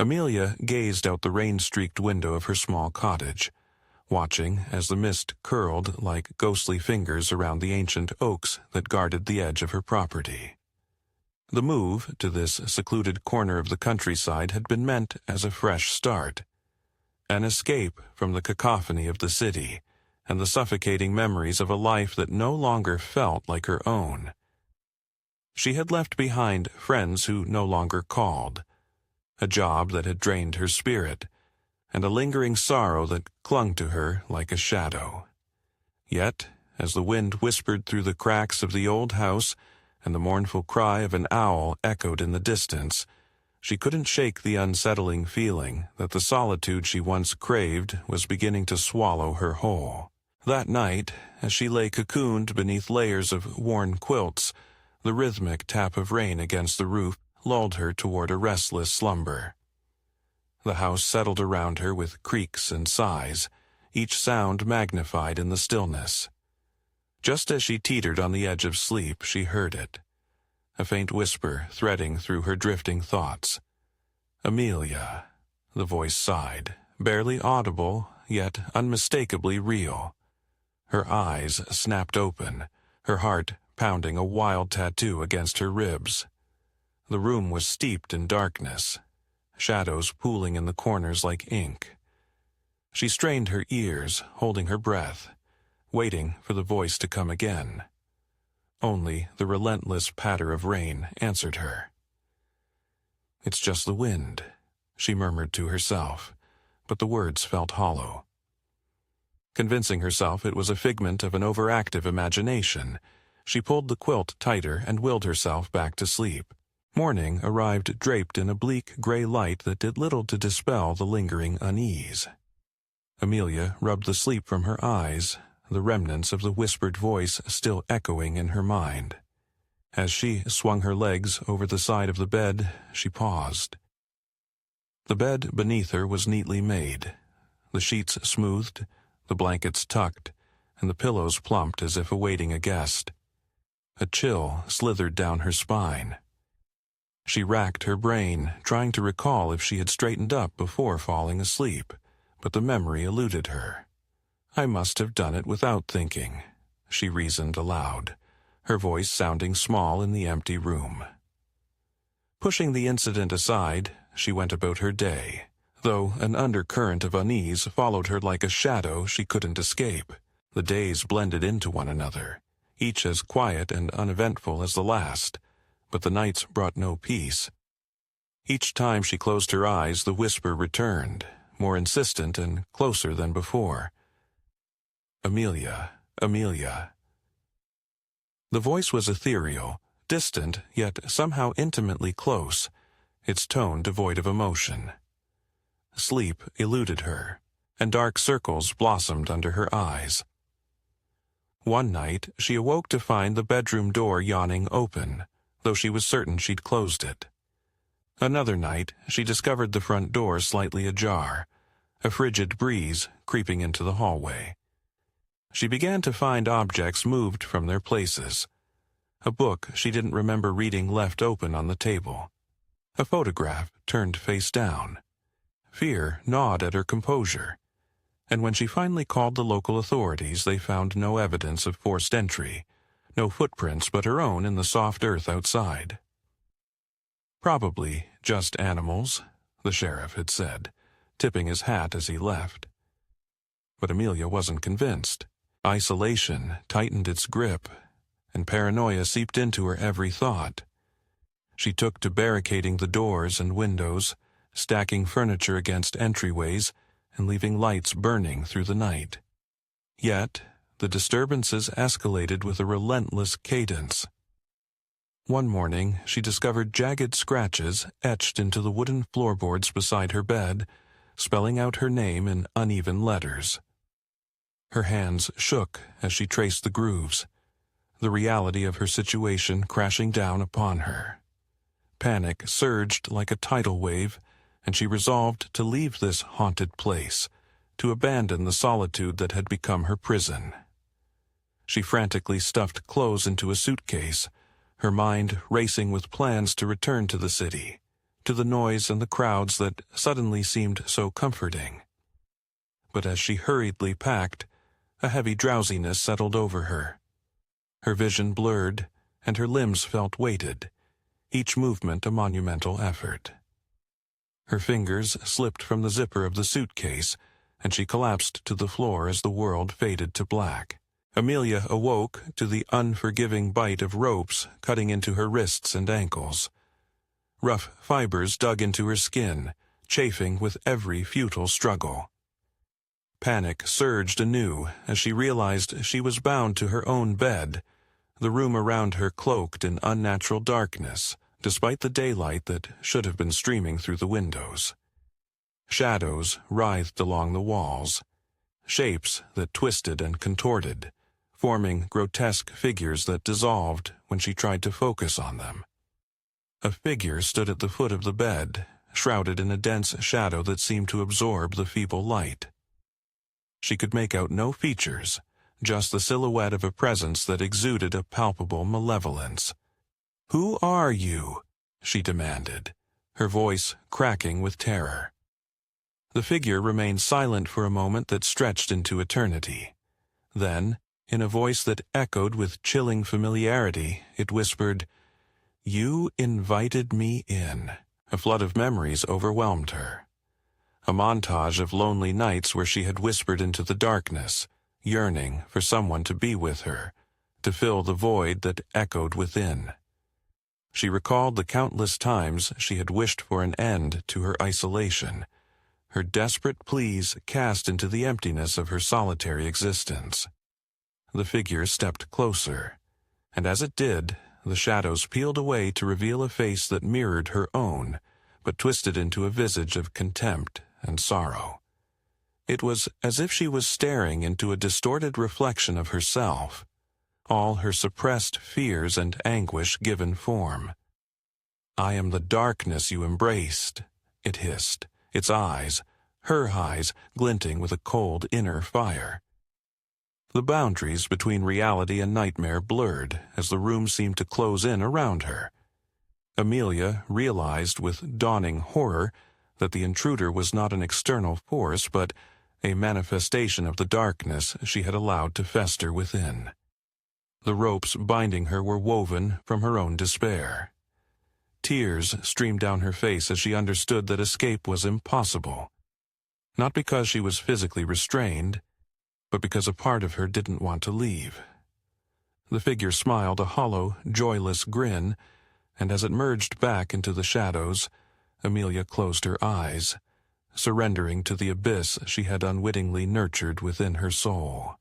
Amelia gazed out the rain-streaked window of her small cottage, watching as the mist curled like ghostly fingers around the ancient oaks that guarded the edge of her property. The move to this secluded corner of the countryside had been meant as a fresh start, an escape from the cacophony of the city and the suffocating memories of a life that no longer felt like her own. She had left behind friends who no longer called, a job that had drained her spirit, and a lingering sorrow that clung to her like a shadow. Yet, as the wind whispered through the cracks of the old house and the mournful cry of an owl echoed in the distance, she couldn't shake the unsettling feeling that the solitude she once craved was beginning to swallow her whole. That night, as she lay cocooned beneath layers of worn quilts, the rhythmic tap of rain against the roof lulled her toward a restless slumber. The house settled around her with creaks and sighs, each sound magnified in the stillness. Just as she teetered on the edge of sleep, she heard it, a faint whisper threading through her drifting thoughts. "Amelia," the voice sighed, barely audible, yet unmistakably real. Her eyes snapped open, her heart pounding a wild tattoo against her ribs. The room was steeped in darkness, shadows pooling in the corners like ink. She strained her ears, holding her breath, waiting for the voice to come again. Only the relentless patter of rain answered her. "It's just the wind," she murmured to herself, but the words felt hollow. Convincing herself it was a figment of an overactive imagination, she pulled the quilt tighter and willed herself back to sleep. Morning arrived draped in a bleak gray light that did little to dispel the lingering unease. Amelia rubbed the sleep from her eyes, the remnants of the whispered voice still echoing in her mind. As she swung her legs over the side of the bed, she paused. The bed beneath her was neatly made, the sheets smoothed, the blankets tucked, and the pillows plumped as if awaiting a guest. A chill slithered down her spine. She racked her brain, trying to recall if she had straightened up before falling asleep, but the memory eluded her. "I must have done it without thinking," she reasoned aloud, her voice sounding small in the empty room. Pushing the incident aside, she went about her day, though an undercurrent of unease followed her like a shadow she couldn't escape. The days blended into one another, each as quiet and uneventful as the last, but the nights brought no peace. Each time she closed her eyes, the whisper returned, more insistent and closer than before. "Amelia, Amelia." The voice was ethereal, distant, yet somehow intimately close, its tone devoid of emotion. Sleep eluded her, and dark circles blossomed under her eyes. One night, she awoke to find the bedroom door yawning open, though she was certain she'd closed it. Another night, she discovered the front door slightly ajar, a frigid breeze creeping into the hallway. She began to find objects moved from their places. A book she didn't remember reading left open on the table. A photograph turned face down. Fear gnawed at her composure, and when she finally called the local authorities, they found no evidence of forced entry, no footprints but her own in the soft earth outside. "Probably just animals," the sheriff had said, tipping his hat as he left. But Amelia wasn't convinced. Isolation tightened its grip, and paranoia seeped into her every thought. She took to barricading the doors and windows, stacking furniture against entryways, and leaving lights burning through the night. Yet, the disturbances escalated with a relentless cadence. One morning, she discovered jagged scratches etched into the wooden floorboards beside her bed, spelling out her name in uneven letters. Her hands shook as she traced the grooves, the reality of her situation crashing down upon her. Panic surged like a tidal wave, and she resolved to leave this haunted place, to abandon the solitude that had become her prison. She frantically stuffed clothes into a suitcase, her mind racing with plans to return to the city, to the noise and the crowds that suddenly seemed so comforting. But as she hurriedly packed, a heavy drowsiness settled over her. Her vision blurred, and her limbs felt weighted, each movement a monumental effort. Her fingers slipped from the zipper of the suitcase, and she collapsed to the floor as the world faded to black. Amelia awoke to the unforgiving bite of ropes cutting into her wrists and ankles. Rough fibers dug into her skin, chafing with every futile struggle. Panic surged anew as she realized she was bound to her own bed, the room around her cloaked in unnatural darkness, despite the daylight that should have been streaming through the windows. Shadows writhed along the walls, shapes that twisted and contorted, forming grotesque figures that dissolved when she tried to focus on them. A figure stood at the foot of the bed, shrouded in a dense shadow that seemed to absorb the feeble light. She could make out no features, just the silhouette of a presence that exuded a palpable malevolence. "Who are you?" she demanded, her voice cracking with terror. The figure remained silent for a moment that stretched into eternity. Then, in a voice that echoed with chilling familiarity, it whispered, "You invited me in." A flood of memories overwhelmed her. A montage of lonely nights where she had whispered into the darkness, yearning for someone to be with her, to fill the void that echoed within. She recalled the countless times she had wished for an end to her isolation, her desperate pleas cast into the emptiness of her solitary existence. The figure stepped closer, and as it did, the shadows peeled away to reveal a face that mirrored her own, but twisted into a visage of contempt and sorrow. It was as if she was staring into a distorted reflection of herself, all her suppressed fears and anguish given form. "I am the darkness you embraced," it hissed, its eyes, her eyes, glinting with a cold inner fire. The boundaries between reality and nightmare blurred as the room seemed to close in around her. Amelia realized with dawning horror that the intruder was not an external force but a manifestation of the darkness she had allowed to fester within. The ropes binding her were woven from her own despair. Tears streamed down her face as she understood that escape was impossible, not because she was physically restrained, but because a part of her didn't want to leave. The figure smiled a hollow, joyless grin, and as it merged back into the shadows, Amelia closed her eyes, surrendering to the abyss she had unwittingly nurtured within her soul.